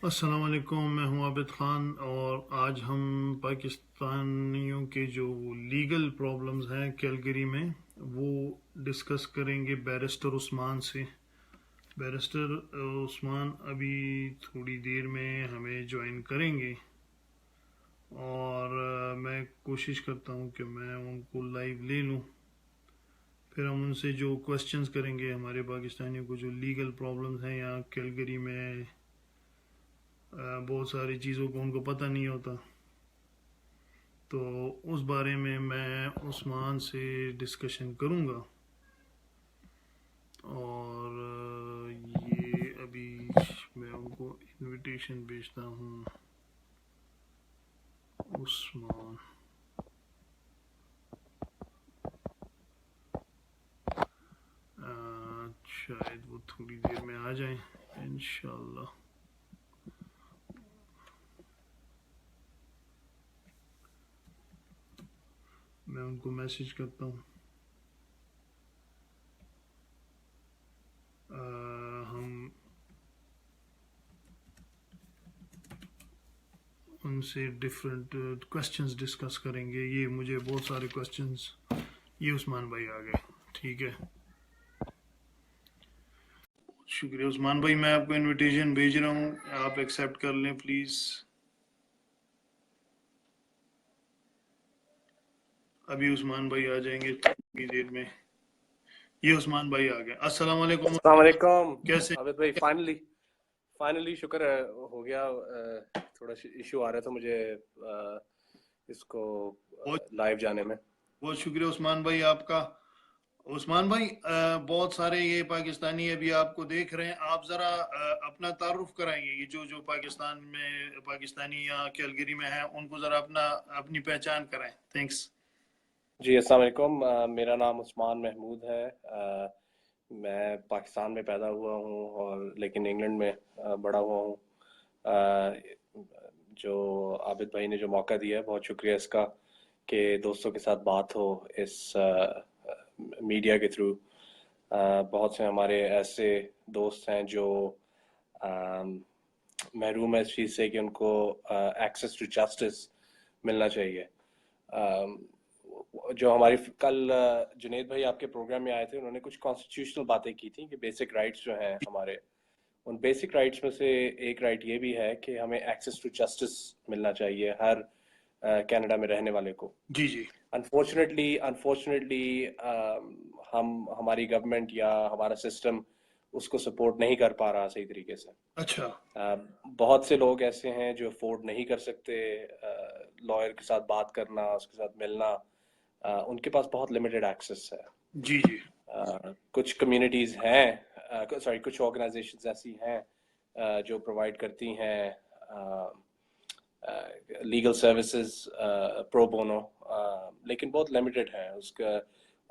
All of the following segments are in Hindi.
अस्सलाम वालेकुम, मैं हूं आबिद ख़ान और आज हम पाकिस्तानियों के जो लीगल प्रॉब्लम्स हैं कैलगरी में वो डिस्कस करेंगे बैरिस्टर उस्मान से। बैरिस्टर उस्मान अभी थोड़ी देर में हमें ज्वाइन करेंगे और मैं कोशिश करता हूं कि मैं उनको लाइव ले लूं। फिर हम उनसे जो क्वेश्चंस करेंगे हमारे पाकिस्तानियों को जो लीगल प्रॉब्लम्स हैं यहाँ कैलगरी में, बहुत सारी चीज़ों को उनको पता नहीं होता, तो उस बारे में मैं उस्मान से डिस्कशन करूँगा। और ये अभी मैं उनको इनविटेशन भेजता हूँ। उस्मान, शायद वो थोड़ी देर में आ जाएं इंशाल्लाह। मैं उनको मैसेज करता हूँ। हम उनसे डिफरेंट क्वेश्चंस डिस्कस करेंगे। ये मुझे बहुत सारे क्वेश्चंस, ये उस्मान भाई आ गए, ठीक है, शुक्रिया उस्मान भाई। मैं आपको इनविटेशन भेज रहा हूँ, आप एक्सेप्ट कर लें प्लीज़। अभी उस्मान भाई आ जाएंगे थोड़ी देर में। ये उस्मान भाई आ गए। अस्सलाम वालेकुम अस्सलाम उस्मान भाई, वालेकुम कैसे? आबिद भाई। फाइनली शुक्र है, हो गया। थोड़ा इशू आ रहा था मुझे इसको बहुत लाइव जाने में। बहुत शुक्रिया उस्मान भाई आपका। उस्मान भाई, बहुत सारे ये पाकिस्तानी अभी आपको देख रहे हैं, आप ज़रा अपना तारुफ कराएंगे। ये जो जो पाकिस्तान में पाकिस्तानी या कैलगरी में हैं उनको ज़रा अपनी पहचान कराएं। थैंक्स। जी अस्सलाम वालेकुम। मेरा नाम उस्मान महमूद है। मैं पाकिस्तान में पैदा हुआ हूँ और लेकिन इंग्लैंड में बड़ा हुआ हूँ। जो आबिद भाई ने जो मौका दिया है, बहुत शुक्रिया इसका कि दोस्तों के साथ बात हो इस मीडिया के थ्रू। बहुत से हमारे ऐसे दोस्त हैं जो अम, महरूम है इस चीज़ से कि उनको एक्सेस टू जस्टिस मिलना चाहिए। अम, जो हमारी कल जुनेद भाई आपके प्रोग्राम में आए थे, उन्होंने कुछ कॉन्स्टिट्यूशनल बातें की थी कि बेसिक राइट्स जो हैं हमारे, उन बेसिक राइट्स में से एक राइट ये भी है कि हमें एक्सेस टू जस्टिस मिलना चाहिए हर कनाडा में रहने वाले को। जी जी। अनफॉर्चुनेटली हम हमारी गवर्नमेंट या हमारा सिस्टम उसको सपोर्ट नहीं कर पा रहा सही तरीके से। अच्छा। बहुत से लोग ऐसे हैं जो अफोर्ड नहीं कर सकते लॉयर के साथ बात करना, उसके साथ मिलना। उनके पास बहुत लिमिटेड एक्सेस है। जी जी। कुछ कम्युनिटीज़ हैं, सॉरी कुछ ऑर्गेनाइजेशंस ऐसी हैं जो प्रोवाइड करती हैं लीगल सर्विसेज प्रो बोनो, लेकिन बहुत लिमिटेड है उसका।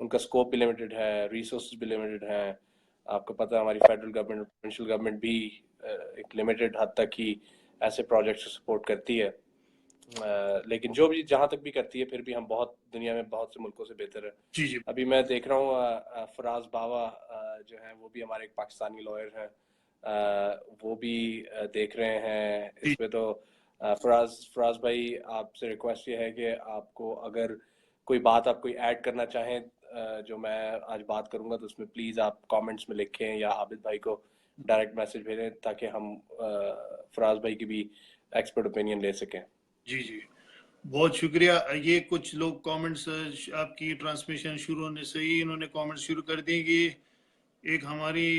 उनका स्कोप भी लिमिटेड है, रिसोर्सेज भी लिमिटेड हैं। आपको पता है हमारी फेडरल गवर्नमेंट, प्रोविंशियल गवर्नमेंट भी एक लिमिटेड हद तक ही ऐसे प्रोजेक्ट्स को सपोर्ट करती है। लेकिन जो भी जहाँ तक भी करती है, फिर भी हम बहुत दुनिया में बहुत से मुल्कों से बेहतर है। जी जी। अभी मैं देख रहा हूँ फराज बावा जो है वो भी हमारे एक पाकिस्तानी लॉयर हैं। वो भी देख रहे हैं जी इसमें। तो फराज फराज भाई, आपसे रिक्वेस्ट ये है कि आपको अगर कोई बात आप कोई ऐड करना चाहें जो मैं आज बात करूंगा, तो उसमें प्लीज़ आप कमेंट्स में लिखें या आबिद भाई को डायरेक्ट मैसेज भेजें ताकि हम फराज भाई की भी एक्सपर्ट ओपिनियन ले सकें। जी जी। बहुत शुक्रिया। ये कुछ लोग कमेंट्स, आपकी ट्रांसमिशन शुरू होने से ही इन्होंने कमेंट्स शुरू कर दिए कि एक हमारी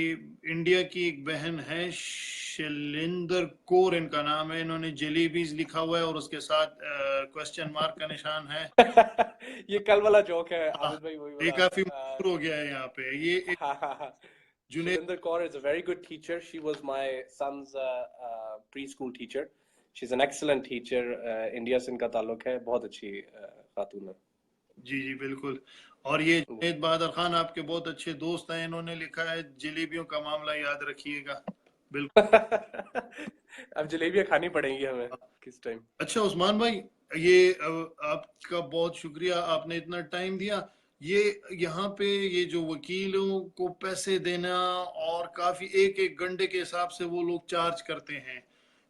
इंडिया की एक बहन है, शैलेंद्र कौर इनका नाम है, इन्होंने जलेबीज लिखा हुआ है और उसके साथ क्वेश्चन मार्क का निशान है। ये कल वाला जोक है हाँ, आबिद भाई, वही ये वाला। काफी मशहूर हो गया है यहाँ पे। ये एक Junaid. Shalinder Kaur is a very good teacher. She was my son's preschool teacher. She's an excellent teacher. India से इनका ताल्लुक है, बहुत अच्छी खातून है। जी जी बिल्कुल। और ये जुनेद बहादुर खान आपके बहुत अच्छे दोस्त हैं, इन्होंने लिखा है जलेबियों का मामला याद रखिएगा। बिल्कुल। अब जलेबियाँ खानी पड़ेंगी हमें किस टाइम। अच्छा उस्मान भाई, ये आपका बहुत शुक्रिया, आपने इतना टाइम दिया। ये यहाँ पे ये जो वकीलों को पैसे देना और काफी एक एक घंटे के हिसाब से वो लोग चार्ज करते हैं,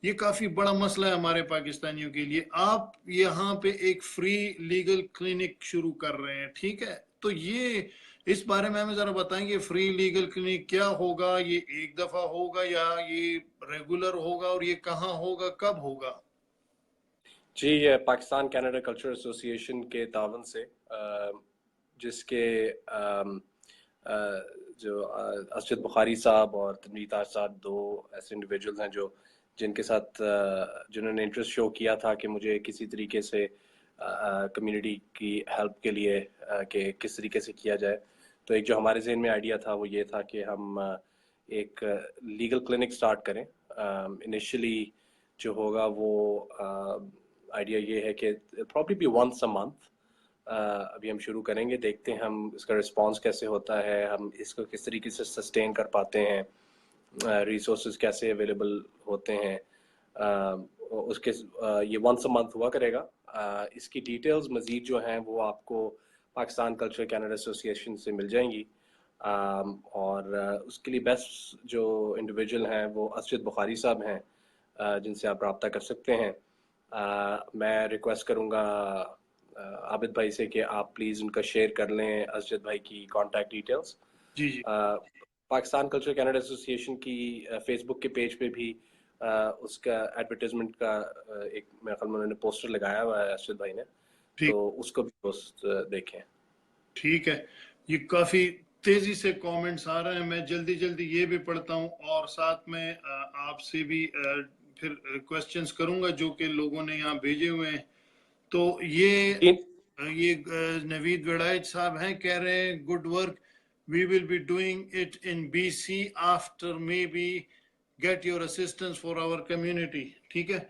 ये काफी बड़ा मसला है हमारे पाकिस्तानियों के लिए। आप यहाँ पे एक फ्री लीगल क्लिनिक शुरू कर रहे हैं, ठीक है, तो ये इस बारे में हमें जरा बताएंगे, फ्री लीगल क्लिनिक क्या होगा, ये एक दफा होगा या ये रेगुलर होगा, और ये कहाँ होगा, कब होगा? जी, ये पाकिस्तान कनाडा कल्चर एसोसिएशन के तावन से जिसके जो असजद बुखारी साहब और तनवीर ताज साहब, दो ऐसे इंडिविजुअल्स हैं जो जिनके साथ जिन्होंने इंटरेस्ट शो किया था कि मुझे किसी तरीके से कम्युनिटी की हेल्प के लिए कि किस तरीके से किया जाए। तो एक जो हमारे जहन में आइडिया था वो ये था कि हम एक लीगल क्लिनिक स्टार्ट करें। इनिशियली जो होगा वो आइडिया ये है कि probably be once a month अभी हम शुरू करेंगे, देखते हैं हम इसका रिस्पांस कैसे होता है, हम इसको किस तरीके से सस्टेन कर पाते हैं, रिसोर्सेज कैसे अवेलेबल होते हैं। उसके ये वंस अ मंथ हुआ करेगा। इसकी डिटेल्स मज़ीद जो हैं वो आपको पाकिस्तान कल्चर कनाडा एसोसिएशन से मिल जाएंगी। और उसके लिए बेस्ट जो इंडिविजुअल हैं वो असजद बुखारी साहब हैं, जिनसे आप रब्ता कर सकते हैं। मैं रिक्वेस्ट करूँगा आबिद भाई से कि आप प्लीज़ उनका शेयर कर लें असजद भाई की कांटेक्ट डिटेल्स। जी जी। पाकिस्तान कल्चर कनाडा एसोसिएशन की फेसबुक के पेज पे भी उसका एडवर्टाइजमेंट का एक मेरे ख्याल में उन्होंने पोस्टर लगाया हुआ है असजद भाई ने, ठीक। तो उसको भी पोस्ट देखें। ठीक है, ये काफी तेजी से कमेंट्स आ रहे हैं, मैं जल्दी जल्दी ये भी पढ़ता हूँ और साथ में आपसे भी फिर क्वेश्चंस करूंगा जो कि लोगों ने यहाँ भेजे हुए हैं। तो जी ये नवीद वेड़ाइच साहब हैं, कह रहे हैं good work, we will be doing it in BC after maybe get your assistance for our community, ठीक है।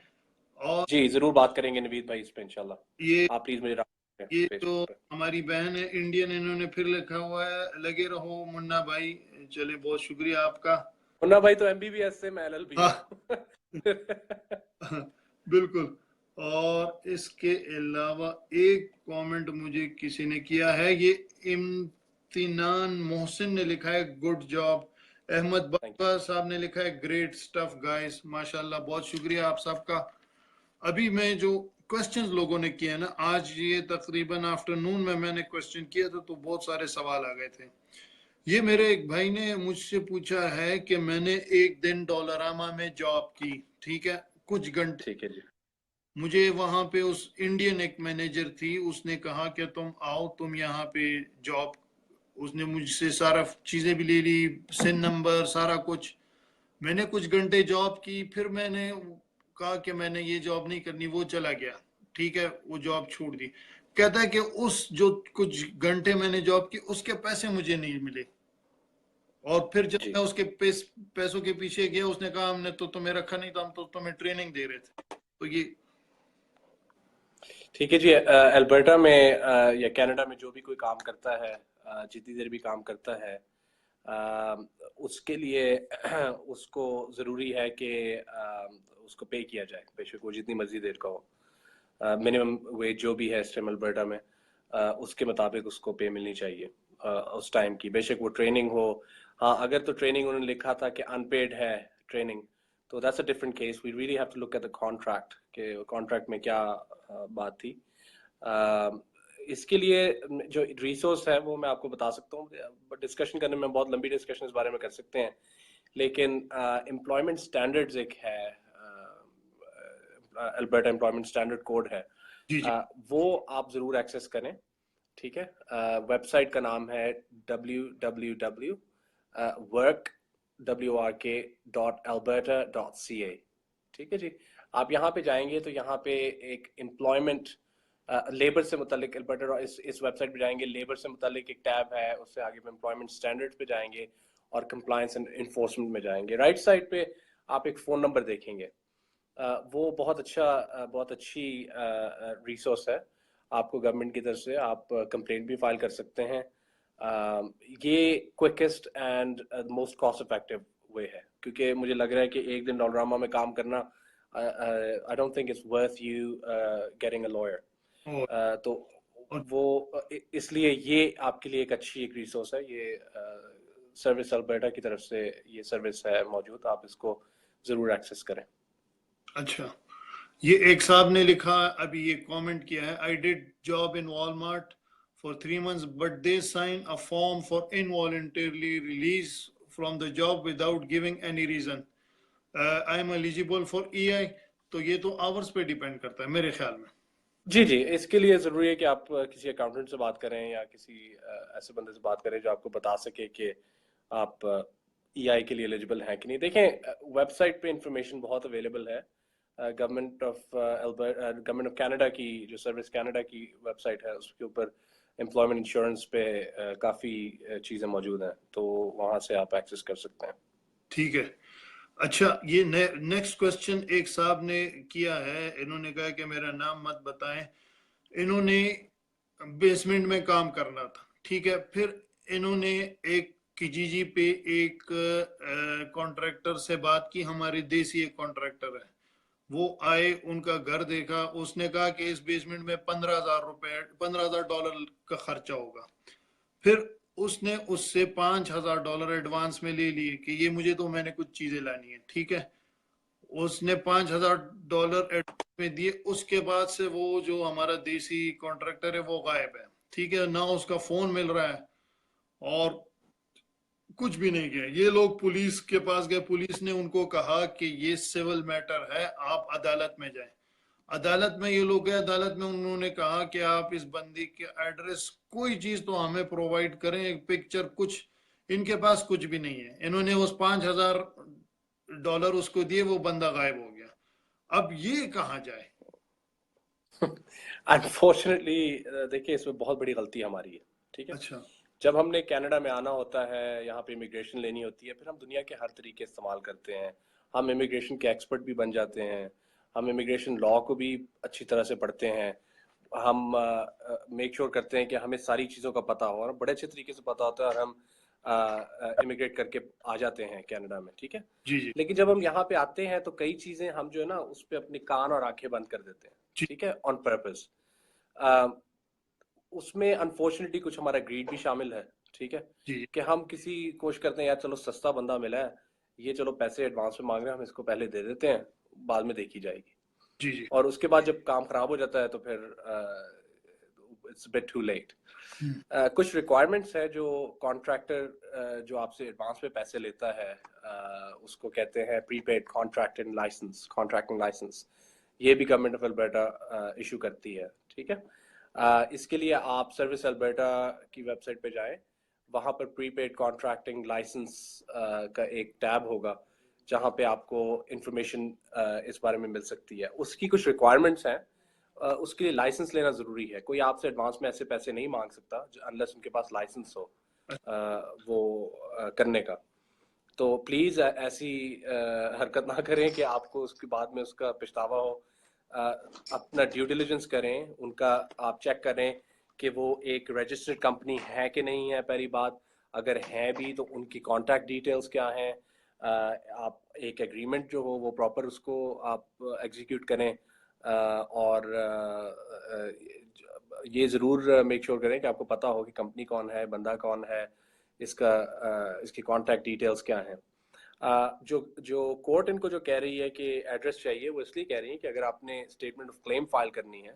और जी, ज़रूर बात करेंगे नवीद भाई इस पे ये इंशाल्लाह। आप प्लीज़ मुझे रब्ता करें ये जो फेसबुक पे। हमारी बहन है इंडियन, इन्होंने फिर लिखा हुआ है लगे रहो मुन्ना भाई। चले, बहुत शुक्रिया आपका। मुन्ना भाई तो एमबीबीएस से, मैं एलएलबी हाँ। हूँ। बिल्कुल। और इसके अलावा एक कमेंट मुझे किसी ने किया है, ये इम्तिनान मोहसिन ने लिखा है गुड जॉब। अहमद थैंक बाबा साहब ने लिखा है ग्रेट स्टफ गाइस, माशाल्लाह, बहुत शुक्रिया आप सबका। अभी मैं जो क्वेश्चंस लोगों ने किए हैं ना, आज ये तकरीबन आफ्टरनून में मैंने क्वेश्चन किया था तो बहुत सारे सवाल आ गए थे। ये मेरे एक भाई ने मुझसे पूछा है कि मैंने एक दिन डॉलरामा में जॉब की, ठीक है, कुछ घंटे। ठीक है जी। मुझे वहां पे उस इंडियन एक मैनेजर थी, उसने कहा कि तुम आओ, तुम यहाँ पे जॉब, उसने मुझसे सारा चीजें भी ले ली, सिन नंबर सारा कुछ। मैंने कुछ घंटे जॉब की, फिर मैंने कहा कि मैंने ये जॉब नहीं करनी, वो चला गया, ठीक है, वो जॉब छोड़ दी। कहता है कि उस जो कुछ घंटे मैंने जॉब की उसके पैसे मुझे नहीं मिले, और फिर जब जी मैं उसके पैसों के पीछे गया, उसने कहा हमने तो तुम्हें रखा नहीं था, हम तो तुम्हें ट्रेनिंग दे रहे थे। तो ये ठीक है जी। अल्बर्टा में या कनाडा में जो भी कोई काम करता है, जितनी देर भी काम करता है, उसके लिए उसको ज़रूरी है कि उसको पे किया जाए, बेशक वो जितनी मर्जी देर का हो। मिनिमम वेज जो भी है इस टाइम अल्बर्टा में, उसके मुताबिक उसको पे मिलनी चाहिए उस टाइम की, बेशक वो ट्रेनिंग हो। हाँ, अगर तो ट्रेनिंग उन्होंने लिखा था कि अनपेड है ट्रेनिंग, तो that's a different case. We really have to look at the contract के कॉन्ट्रैक्ट में क्या बात थी। अ, इसके लिए जो रिसोर्स है वो मैं आपको बता सकता हूँ, बट डिस्कशन करने में बहुत लंबी डिस्कशन इस बारे में कर सकते हैं। लेकिन एम्प्लॉयमेंट स्टैंडर्ड्स एक है, अल्बर्टा एम्प्लॉयमेंट स्टैंडर्ड कोड है, जी जी। वो आप ज़रूर एक्सेस करें। ठीक है, वेबसाइट का नाम है www.work.alberta.ca। ठीक है जी। आप यहाँ पे जाएंगे तो यहाँ पे एक एम्प्लॉयमेंट लेबर से मुतालिक अल्बर्टा, इस वेबसाइट पे जाएंगे, लेबर से मुतालिक एक टैब है, उससे आगे पे एम्प्लॉयमेंट स्टैंडर्ड्स पे जाएंगे और कंप्लायंस एंड इन्फोर्समेंट में जाएंगे। राइट साइड पे आप एक फ़ोन नंबर देखेंगे। वो बहुत अच्छा, बहुत अच्छी रिसोर्स है आपको गवर्नमेंट की तरफ से। आप कंप्लेंट भी फाइल कर सकते हैं। ये quickest and most cost effective way है, क्योंकि मुझे लग रहा है कि एक दिन डोलरामा में काम करना, I don't think it's worth you getting a lawyer. तो और वो इसलिए ये आपके लिए एक अच्छी एक रिसोर्स है। ये सर्विस अल्बर्टा की तरफ से ये सर्विस है मौजूद, आप इसको ज़रूर एक्सेस करें। अच्छा, ये एक साहब ने लिखा, अभी ये कमेंट किया है, I did job in Walmart for 3 months but they sign a form for involuntarily release from the job without giving any reason, I am eligible for EI. तो ये तो आवर्स पे डिपेंड करता है मेरे ख्याल में। जी जी, इसके लिए ज़रूरी है कि आप किसी अकाउंटेंट से बात करें या किसी ऐसे बंदे से बात करें जो आपको बता सके कि आप ईआई के लिए एलिजिबल हैं कि नहीं। देखें, वेबसाइट पे इंफॉर्मेशन बहुत अवेलेबल है। गवर्नमेंट ऑफ कनाडा की जो सर्विस कनाडा की वेबसाइट है उसके ऊपर एम्प्लॉयमेंट इंश्योरेंस पे काफ़ी चीज़ें मौजूद हैं, तो वहाँ से आप एक्सेस कर सकते हैं। ठीक है। अच्छा, ये नेक्स्ट क्वेश्चन एक साहब ने किया है, इन्होंने कहा कि मेरा नाम मत बताएं। इन्होंने बेसमेंट में काम करना था, ठीक है, फिर इन्होंने एक kijiji पे एक कॉन्ट्रैक्टर से बात की, हमारे देसी एक कॉन्ट्रैक्टर है, वो आए, उनका घर देखा, उसने कहा कि इस बेसमेंट में 15,000 रुपए, $15,000 का खर्चा होगा। फिर उसने उससे $5,000 एडवांस में ले लिए कि ये मुझे तो, मैंने कुछ चीजें लानी है, ठीक है। उसने $5,000 एडवांस में दिए, उसके बाद से वो जो हमारा देसी कॉन्ट्रैक्टर है वो गायब है, ठीक है, ना उसका फोन मिल रहा है और कुछ भी नहीं किया। ये लोग पुलिस के पास गए, पुलिस ने उनको कहा कि ये सिविल मैटर है, आप अदालत में जाएं। अदालत में ये लोग गए, अदालत में उन्होंने कहा कि आप इस बंदी के एड्रेस, कोई चीज तो हमें प्रोवाइड करें, एक पिक्चर, कुछ। इनके पास कुछ भी नहीं है। इन्होंने उस $5,000 उसको दिए, वो बंदा गायब हो गया। अब ये कहाँ जाए? अनफॉर्चुनेटली देखिए, इसमें बहुत बड़ी गलती हमारी है, ठीक है। अच्छा। जब हमने कनाडा में आना होता है, यहाँ पे इमिग्रेशन लेनी होती है, फिर हम दुनिया के हर तरीके इस्तेमाल करते हैं। हम इमिग्रेशन के एक्सपर्ट भी बन जाते हैं, हम इमिग्रेशन लॉ को भी अच्छी तरह से पढ़ते हैं, हम मेक श्योर करते हैं कि हमें सारी चीज़ों का पता हो और बड़े अच्छे तरीके से पता होता है, और हम इमिग्रेट करके आ जाते हैं कनाडा में, ठीक है। जी जी लेकिन जब हम यहाँ पे आते हैं तो कई चीज़ें हम जो है ना उस पर अपने कान और आंखें बंद कर देते हैं, जी ठीक है, ऑन पर्पस। उसमें अनफॉर्चुनेटली कुछ हमारा ग्रीड भी शामिल है, ठीक है, जी कि हम किसी कोशिश करते हैं यार चलो सस्ता बंदा मिला है, ये चलो पैसे एडवांस में मांग रहे हैं, हम इसको पहले दे देते हैं, बाद में देखी जाएगी। जी जी। और उसके बाद जब काम खराब हो जाता है तो फिर इट्स बिट टू लेट। हम्म, कुछ रिक्वायरमेंट्स है जो कॉन्ट्रैक्टर जो आपसे एडवांस में पैसे लेता है, उसको कहते हैं prepaid contracting license, contracting license. ये भी गवर्नमेंट ऑफ अल्बर्टा इशू करती है, ठीक है। इसके लिए आप सर्विस अल्बर्टा की वेबसाइट पे जाएं, वहाँ पर प्रीपेड कॉन्ट्रैक्टिंग लाइसेंस का एक टैब होगा जहाँ पे आपको इंफॉर्मेशन इस बारे में मिल सकती है। उसकी कुछ रिक्वायरमेंट्स हैं, उसके लिए लाइसेंस लेना ज़रूरी है। कोई आपसे एडवांस में ऐसे पैसे नहीं मांग सकता अनलेस उनके पास लाइसेंस हो वो करने का। तो प्लीज़ ऐसी हरकत ना करें कि आपको उसके बाद में उसका पछतावा हो। अपना ड्यू डिलिजेंस करें, उनका आप चेक करें कि वो एक रजिस्टर्ड कंपनी है कि नहीं है, पहली बात। अगर है भी तो उनकी कॉन्टैक्ट डिटेल्स क्या हैं। आप एक एग्रीमेंट जो हो वो प्रॉपर उसको आप एग्जीक्यूट करें, और ये ज़रूर मेक श्योर करें कि आपको पता हो कि कंपनी कौन है, बंदा कौन है, इसकी कॉन्टैक्ट डिटेल्स क्या हैं। जो जो कोर्ट इनको जो कह रही है कि एड्रेस चाहिए, वो इसलिए कह रही है कि अगर आपने स्टेटमेंट ऑफ क्लेम फाइल करनी है,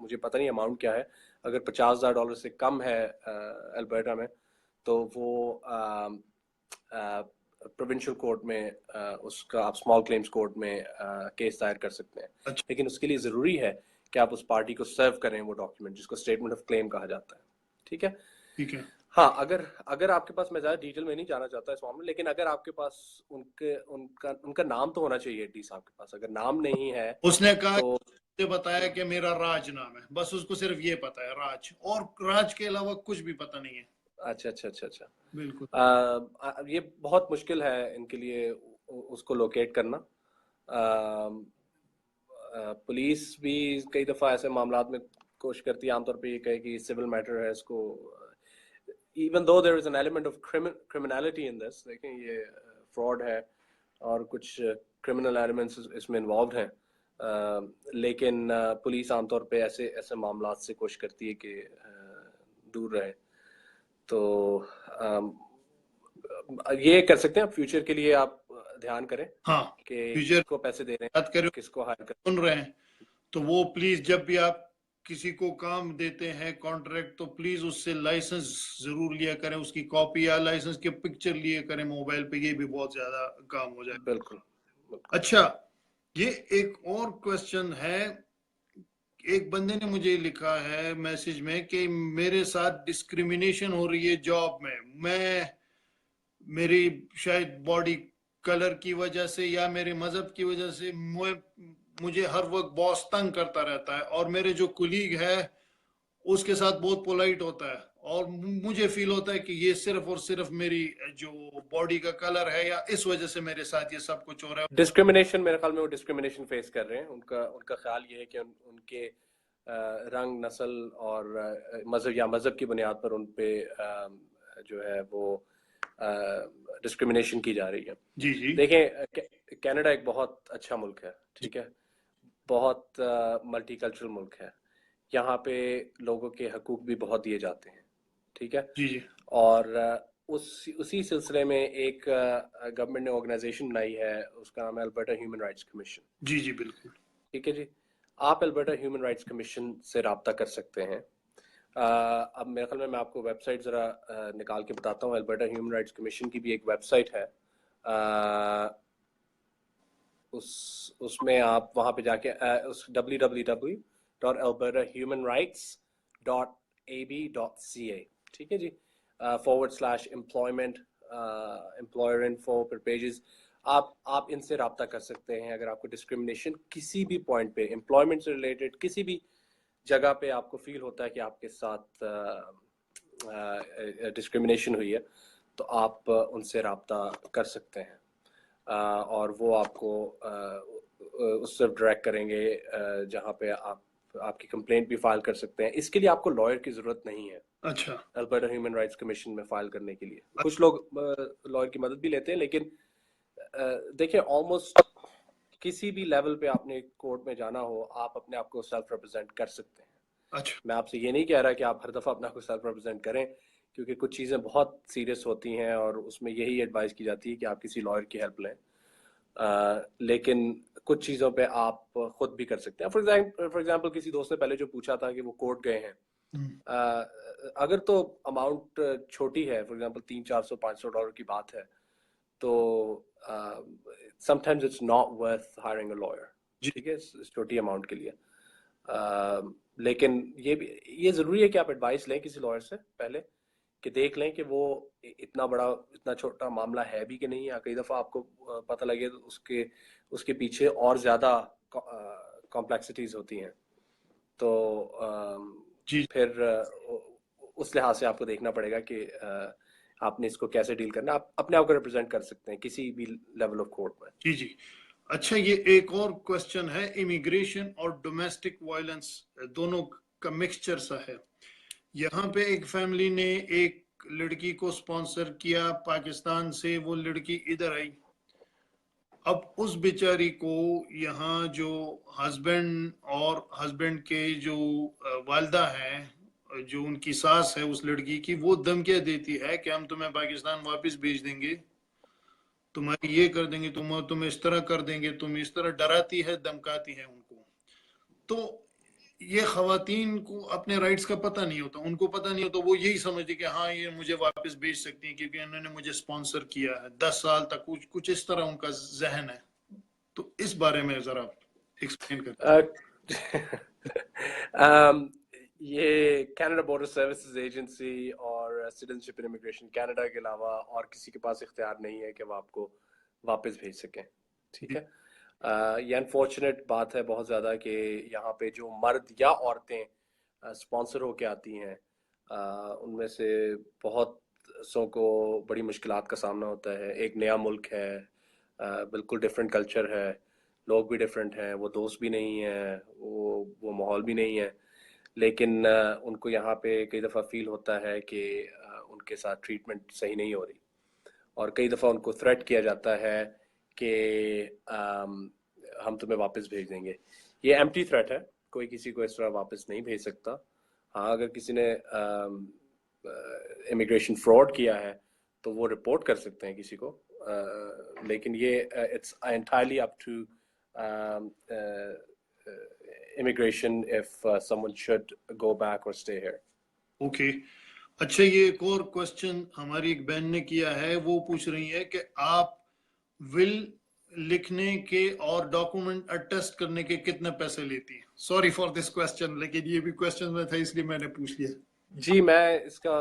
मुझे पता नहीं अमाउंट क्या है, अगर $50,000 से कम है अल्बर्टा में, तो वो प्रोविंशियल कोर्ट में उसका आप स्मॉल क्लेम्स कोर्ट में केस दायर कर सकते हैं। अच्छा। लेकिन उसके लिए ज़रूरी है कि आप उस पार्टी को सर्व करें वो डॉक्यूमेंट जिसको स्टेटमेंट ऑफ क्लेम कहा जाता है, ठीक है। ठीक है। हाँ, अगर अगर आपके पास, मैं ज़्यादा डिटेल में नहीं जाना चाहता इस मामले में, लेकिन अगर आपके पास उनका नाम तो होना चाहिए एटलीस्ट आपके पास। अगर नाम नहीं है उसने कहा, तो मुझे बताया कि मेरा राज नाम है, बस उसको सिर्फ ये पता है, राज, और राज के अलावा कुछ भी पता नहीं है। अच्छा अच्छा अच्छा अच्छा। बिल्कुल। ये बहुत मुश्किल है इनके लिए उसको लोकेट करना। पुलिस भी कई दफ़ा ऐसे मामलात में कोशिश करती है, आमतौर पे ये कहे कि सिविल मैटर है, इसको even though there is an element of criminality in this, देखें ये फ्रॉड है और कुछ क्रिमिनल एलिमेंट्स इसमें इन्वॉल्व हैं, लेकिन पुलिस आमतौर पे ऐसे ऐसे मामलात से कोशिश करती है कि दूर रहे। तो ये कर सकते हैं आप फ्यूचर के लिए, आप ध्यान करें हाँ, कि फ्यूचर किसको पैसे दे रहे बात हैं, करें, किसको हायर कर। सुन रहे हैं, तो वो प्लीज जब भी आप किसी को काम देते हैं कॉन्ट्रैक्ट, तो प्लीज उससे लाइसेंस जरूर लिया करें, उसकी कॉपी या लाइसेंस की पिक्चर लिए करें मोबाइल पे, ये भी बहुत ज्यादा काम हो जाए। बिल्कुल बिल्कुल। अच्छा, ये एक और क्वेश्चन है। एक बंदे ने मुझे लिखा है मैसेज में कि मेरे साथ डिस्क्रिमिनेशन हो रही है जॉब में। मैं मेरी शायद बॉडी कलर की वजह से या मेरे मजहब की वजह से मुझे हर वक्त बॉस तंग करता रहता है, और मेरे जो कुलीग है उसके साथ बहुत पोलाइट होता है, और मुझे फील होता है कि ये सिर्फ और सिर्फ मेरी जो बॉडी का कलर है या इस वजह से मेरे साथ ये सब कुछ हो रहा है। डिस्क्रिमिनेशन, मेरे ख्याल में वो डिस्क्रिमिनेशन फेस कर रहे हैं। उनका उनका ख्याल ये है कि उनके रंग, नस्ल और मजहब या मजहब की बुनियाद पर उन पे जो है वो डिस्क्रिमिनेशन की जा रही है। जी जी देखें, कनाडा एक बहुत अच्छा मुल्क है, ठीक है, बहुत मल्टीकल्चरल मुल्क है। यहाँ पे लोगों के हकूक भी बहुत दिए जाते हैं, ठीक है। जी जी और उसी सिलसिले में एक गवर्नमेंट ने ऑर्गेनाइजेशन बनाई है, उसका नाम है अल्बर्टा ह्यूमन राइट्स कमीशन। जी जी बिल्कुल। ठीक है जी, आप अल्बर्टा ह्यूमन राइट्स कमीशन से रब्ता कर सकते हैं। अब मेरे ख्याल में मैं आपको वेबसाइट ज़रा निकाल के बताता हूँ। अल्बर्टा ह्यूमन राइट्स कमीशन की भी एक वेबसाइट है, उसमें आप वहाँ पे जाके उस www.albertahumanrights.ab.ca, ठीक है जी, /employment, employer info पर पेजेस, आप इनसे रब्ता कर सकते हैं अगर आपको डिस्क्रिमिनेशन किसी भी पॉइंट पे, एम्प्लॉयमेंट से रिलेटेड किसी भी जगह पे आपको फील होता है कि आपके साथ डिस्क्रिमिनेशन हुई है, तो आप उनसे रब्ता कर सकते हैं। और वो आपको उस तरफ डायरेक्ट करेंगे जहाँ पे आपकी कंप्लेंट भी फाइल कर सकते हैं। इसके लिए आपको लॉयर की ज़रूरत नहीं है अच्छा अल्बर्टा ह्यूमन राइट्स कमीशन में फाइल करने के लिए। कुछ लोग लॉयर की मदद भी लेते हैं, लेकिन देखिए, ऑलमोस्ट किसी भी लेवल पे आपने कोर्ट में जाना हो, आप अपने आप को सेल्फ रिप्रेजेंट कर सकते हैं। अच्छा मैं आपसे ये नहीं कह रहा कि आप हर दफ़ा अपना को सेल्फ रिप्रेजेंट करें, क्योंकि कुछ चीज़ें बहुत सीरियस होती हैं और उसमें यही एडवाइस की जाती है कि आप किसी लॉयर की हेल्प लें। लेकिन कुछ चीज़ों पे आप खुद भी कर सकते हैं। फॉर एग्जांपल किसी दोस्त ने पहले जो पूछा था कि वो कोर्ट गए हैं, अगर तो अमाउंट छोटी है, फॉर एग्जांपल $300-400 की बात है, तो sometimes it's not worth hiring a lawyer, जी ठीक है, इस छोटी अमाउंट के लिए। लेकिन ये ज़रूरी है कि आप एडवाइस लें किसी लॉयर से पहले, कि देख लें कि वो इतना छोटा मामला है भी कि नहीं, या कई दफ़ा आपको पता लगे तो उसके पीछे और ज़्यादा कॉम्प्लेक्सिटीज़ होती हैं। तो जी फिर उस लिहाज से आपको देखना पड़ेगा कि आपने इसको कैसे डील करना। आप अपने आप को रिप्रेजेंट कर सकते हैं किसी भी लेवल ऑफ कोर्ट में। जी जी। अच्छा, ये एक और क्वेश्चन है, इमिग्रेशन और डोमेस्टिक वायलेंस दोनों का मिक्सचर सा है। यहाँ पे एक फैमिली ने एक लड़की को स्पॉन्सर किया पाकिस्तान से, वो लड़की इधर आई। अब उस बेचारी को यहाँ जो हस्बैंड और हस्बैंड के जो वालदा है, जो उनकी सास है उस लड़की की, वो धमकियां देती है कि हम तुम्हें पाकिस्तान वापस भेज देंगे, तुम्हारी ये कर देंगे, तुम इस तरह कर देंगे, तुम इस तरह डराती है, धमकाती है उनको। तो ये खवातीन को अपने राइट्स का पता नहीं होता, उनको पता नहीं होता, वो यही समझते कि हाँ ये मुझे वापस भेज सकती है क्योंकि इन्होंने मुझे स्पॉन्सर किया है 10 साल तक, कुछ इस तरह उनका जहन है। तो इस बारे में जरा एक्सप्लेन कर। ये कनाडा बॉर्डर सर्विसेज एजेंसी और सिटीजनशिप एंड इमिग्रेशन कनाडा के अलावा और किसी के पास इख्तियार नहीं है कि वो आपको वापस भेज सकें, ठीक है। ये अनफॉर्चुनेट बात है बहुत ज़्यादा कि यहाँ पे जो मर्द या औरतें स्पॉन्सर होके आती हैं, उनमें से बहुत सौ को बड़ी मुश्किलात का सामना होता है। एक नया मुल्क है, बिल्कुल डिफरेंट कल्चर है, लोग भी डिफरेंट हैं, वो दोस्त भी नहीं हैं, वो माहौल भी नहीं है, लेकिन उनको यहाँ पे कई दफ़ा फील होता है कि उनके साथ ट्रीटमेंट सही नहीं हो रही, और कई दफ़ा उनको थ्रेट किया जाता है कि हम तुम्हें वापस भेज देंगे। ये एम्प्टी थ्रेट है, कोई किसी को इस तरह वापस नहीं भेज सकता। हाँ, अगर किसी ने इमिग्रेशन फ्रॉड किया है तो वो रिपोर्ट कर सकते हैं किसी को, लेकिन ये it's entirely up to immigration if someone should go back or stay here. Okay. अच्छा, ये एक और क्वेश्चन हमारी एक बहन ने किया है, वो पूछ रही है कि आप विल लिखने के और डॉक्यूमेंट अटेस्ट करने के कितने पैसे लेती हैं? सॉरी फॉर दिस क्वेश्चन, लेकिन ये भी क्वेश्चन में था इसलिए मैंने पूछ लिया। जी, मैं इसका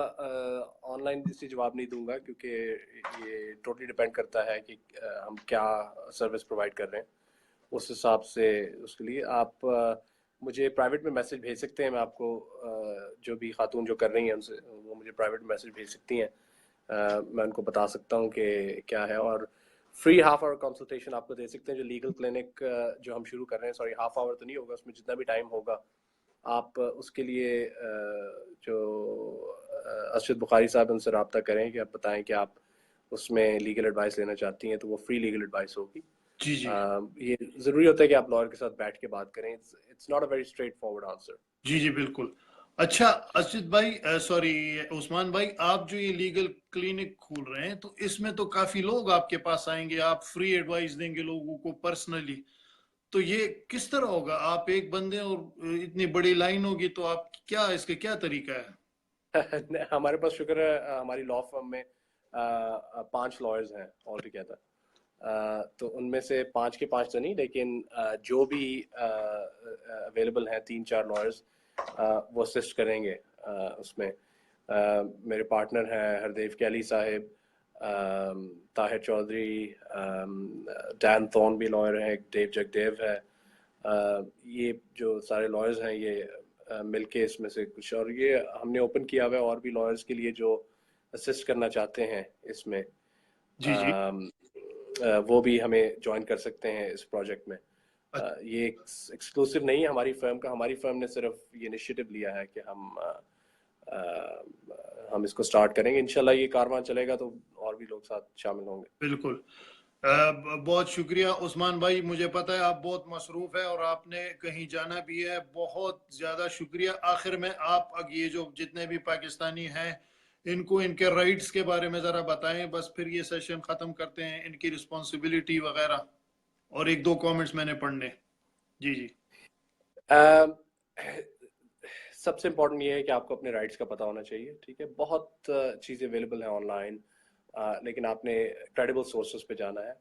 ऑनलाइन इसी जवाब नहीं दूंगा, क्योंकि ये टोटली डिपेंड करता है कि हम क्या सर्विस प्रोवाइड कर रहे हैं। उस हिसाब से उसके लिए आप मुझे प्राइवेट में मैसेज भेज सकते हैं। मैं आपको जो भी खातून जो कर रही हैं उनसे, वो मुझे प्राइवेट मैसेज भेज सकती हैं। मैं उनको बता सकता हूँ कि क्या है, और फ्री हाफ आवर कंसल्टेशन आपको दे सकते हैं। जो लीगल क्लिनिक जो हम शुरू कर रहे हैं, सॉरी हाफ आवर तो नहीं होगा, उसमें जितना भी टाइम होगा आप उसके लिए जो अरशद बुखारी साहब उनसे रब्ता करें कि आप बताएं कि आप उसमें लीगल एडवाइस लेना चाहती हैं, तो वो फ्री लीगल एडवाइस होगी। जी जी ये ज़रूरी होता है कि आप लॉयर के साथ बैठ के बात करें। It's not a very straightforward answer. जी जी बिल्कुल। अच्छा अर्शिद भाई, सॉरी उस्मान भाई, आप जो ये लीगल क्लिनिक खोल रहे हैं तो इसमें तो काफी लोग आपके पास आएंगे, आप फ्री एडवाइस देंगे लोगों को पर्सनली, तो ये किस तरह होगा? आप एक बंदे और इतनी बड़ी लाइन होगी, तो आप क्या, इसका क्या तरीका है? हमारे पास शुक्र है, हमारी लॉ फर्म में 5 लॉयर्स हैं ऑल टुगेदर। तो उनमें से 5 के 5 तो नहीं, लेकिन जो भी अवेलेबल हैं 3-4 लॉयर्स वो असिस्ट करेंगे उसमें। मेरे पार्टनर हैं हरदेव कैली साहिब, ताहिर चौधरी, डैन थॉर्न भी लॉयर हैं, देव जगदेव है। ये जो सारे लॉयर्स हैं ये मिलके इसमें से कुछ, और ये हमने ओपन किया हुआ है और भी लॉयर्स के लिए जो असिस्ट करना चाहते हैं इसमें। जी जी। वो भी हमें ज्वाइन कर सकते हैं इस प्रोजेक्ट में। ये एक्सक्लूसिव नहीं है हमारी फर्म का। हमारी फर्म ने सिर्फ ये इनिशिएटिव लिया है कि हम इसको स्टार्ट करेंगे। इंशाल्लाह ये कारवां चलेगा तो और भी लोग साथ शामिल होंगे। बिल्कुल। बहुत शुक्रिया उस्मान भाई, मुझे पता है आप बहुत मसरूफ है और आपने कहीं जाना भी है, बहुत ज्यादा शुक्रिया। आखिर में आप ये जो जितने भी पाकिस्तानी हैं इनको इनके राइट्स के बारे में जरा बताएं, बस फिर ये सेशन खत्म करते हैं, इनकी रिस्पॉन्सिबिलिटी वगैरह, और एक दो कमेंट्स मैंने पढ़ने। जी जी। सबसे इम्पोर्टेंट ये है कि आपको अपने राइट्स का पता होना चाहिए। ठीक है, बहुत चीज़ें अवेलेबल हैं ऑनलाइन, लेकिन आपने क्रेडिबल सोर्सेज पे जाना है।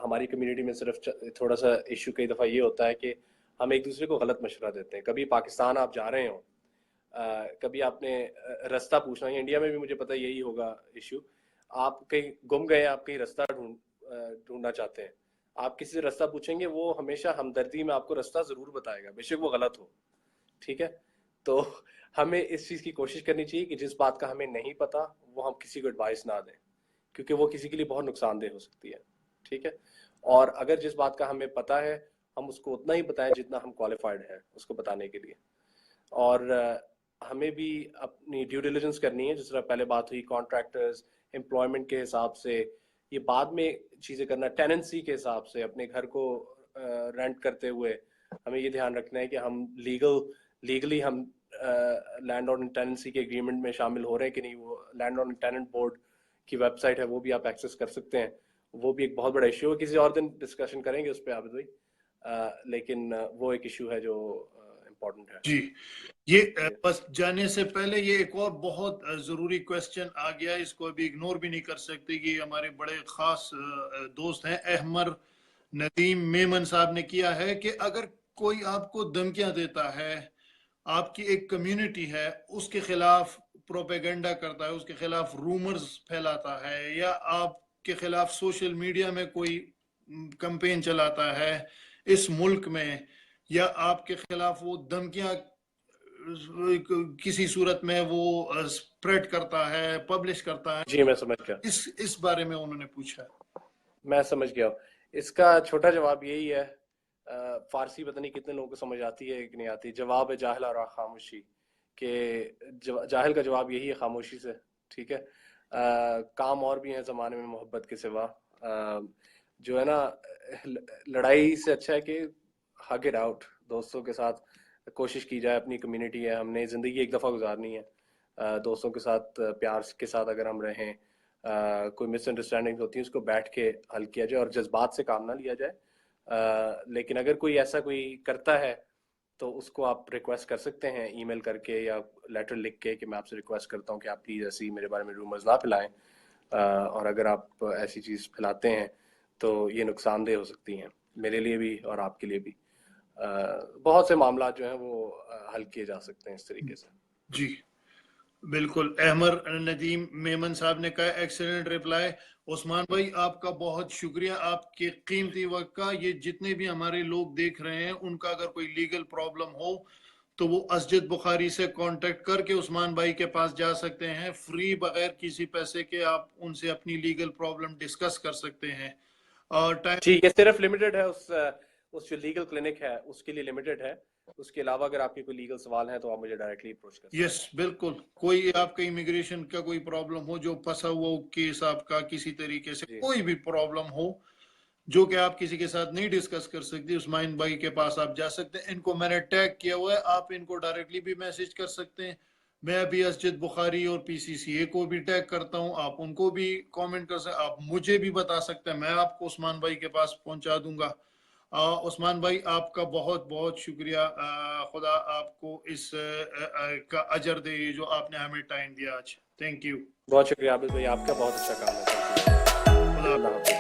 हमारी कम्युनिटी में सिर्फ थोड़ा सा इशू कई दफ़ा ये होता है कि हम एक दूसरे को गलत मशवरा देते हैं। कभी पाकिस्तान आप जा रहे हो, कभी आपने रास्ता पूछना है, इंडिया में भी मुझे पता है यही होगा इशू। आप कहीं गुम गए, आप कहीं रास्ता ढूंढना चाहते हैं, आप किसी से रास्ता पूछेंगे, वो हमेशा हमदर्दी में आपको रास्ता ज़रूर बताएगा, बेशक वो गलत हो। ठीक है, तो हमें इस चीज़ की कोशिश करनी चाहिए कि जिस बात का हमें नहीं पता वो हम किसी को एडवाइस ना दें, क्योंकि वो किसी के लिए बहुत नुकसानदेह हो सकती है। ठीक है, और अगर जिस बात का हमें पता है हम उसको उतना ही बताएं जितना हम क्वालिफाइड हैं उसको बताने के लिए। और हमें भी अपनी ड्यू डिलिजेंस करनी है, जिस तरह पहले बात हुई कॉन्ट्रैक्टर्स एम्प्लॉयमेंट के हिसाब से, ये बाद में चीज़ें करना, टेनेंसी के हिसाब से अपने घर को रेंट करते हुए हमें ये ध्यान रखना है कि हम लीगली हम लैंडलॉर्ड एंड टेनेंसी के एग्रीमेंट में शामिल हो रहे हैं कि नहीं। वो लैंडलॉर्ड एंड टेनेंट बोर्ड की वेबसाइट है, वो भी आप एक्सेस कर सकते हैं। वो भी एक बहुत बड़ा इशू है, किसी और दिन डिस्कशन करेंगे उस पर आबिद भाई, लेकिन वो एक इशू है जो इम्पोर्टेंट है। जी, ये बस जाने से पहले ये एक और बहुत जरूरी क्वेश्चन आ गया, इसको अभी इग्नोर भी नहीं कर सकते। ये हमारे बड़े खास दोस्त हैं अहमर नदीम मेमन साहब ने किया है कि अगर कोई आपको धमकियां देता है, आपकी एक कम्युनिटी है उसके खिलाफ प्रोपेगेंडा करता है, उसके खिलाफ रूमर्स फैलाता है, या आपके खिलाफ सोशल मीडिया में कोई कैंपेन चलाता है इस मुल्क में, या आपके खिलाफ वो धमकियां किसी सूरत में वो स्प्रेड करता है, पब्लिश करता है, जी, मैं समझ गया। इस बारे में उन्होंने पूछा। मैं समझ गया। इसका छोटा जवाब यही है, फारसी पता नहीं कितने लोगों को समझ आती है कि नहीं आती। जवाब है जाहिल और खामोशी, के जाहिल का जवाब यही है खामोशी से। ठीक है, काम और भी हैं ज़माने में मोहब्बत के सिवा। जो है ना, लड़ाई से अच्छा है कि हग इट आउट, दोस्तों के साथ कोशिश की जाए। अपनी कम्युनिटी है, हमने ज़िंदगी एक दफ़ा गुजारनी है, दोस्तों के साथ प्यार के साथ अगर हम रहें, कोई मिसअंडरस्टैंडिंग होती है उसको बैठ के हल किया जाए और जज्बात से काम ना लिया जाए। लेकिन अगर कोई ऐसा कोई करता है तो उसको आप रिक्वेस्ट कर सकते हैं ईमेल करके या लेटर लिख के कि मैं आपसे रिक्वेस्ट करता हूँ कि आप प्लीज़ ऐसी मेरे बारे में रूमर्स ना फैलाएं। और अगर आप ऐसी चीज़ फैलाते हैं तो ये नुकसानदेह हो सकती हैं मेरे लिए भी और आपके लिए भी। बहुत से मामला जो हैं वो हल किए जा सकते हैं इस तरीके से। जी बिल्कुल। अहमर नदीम मेमन साहब ने कहा एक्सीलेंट रिप्लाई। उस्मान भाई आपका बहुत शुक्रिया आपके कीमती वक्त का। ये जितने भी हमारे लोग देख रहे हैं उनका अगर कोई लीगल प्रॉब्लम हो तो वो असजद बुखारी से कांटेक्ट करके उस्मान भाई के पास जा सकते हैं फ्री, बगैर किसी पैसे के। आप उनसे अपनी लीगल प्रॉब्लम डिस्कस कर सकते हैं। और टाइम जी, ये सिर्फ लिमिटेड है उस जो लीगल क्लिनिक है उसके लिए लिमिटेड है। उसके अलावा अगर आपके कोई लीगल सवाल हैं तो आप मुझे डायरेक्टली अप्रोच कर सकते हैं। यस बिल्कुल। कोई आपका इमिग्रेशन का कोई प्रॉब्लम हो, जो फंसा हुआ हो केस आपका, किसी तरीके से जी कोई भी प्रॉब्लम हो जो कि आप किसी के साथ नहीं डिस्कस कर सकते, उस्मान भाई के पास आप जा सकते हैं। इनको मैंने टैग किया हुआ है, आप इनको डायरेक्टली भी मैसेज कर सकते हैं। मैं अभी असजद बुखारी और पीसीसीए को भी टैग करता हूं, आप उनको भी कमेंट कर सकते, आप मुझे भी बता सकते हैं, मैं आपको उस्मान भाई के पास पहुंचा दूंगा। उस्मान भाई आपका बहुत बहुत शुक्रिया। खुदा आपको इस का अजर दे जो आपने हमें टाइम दिया आज। Thank you. बहुत शुक्रिया आबिद भाई, आपका बहुत अच्छा काम है। खुदा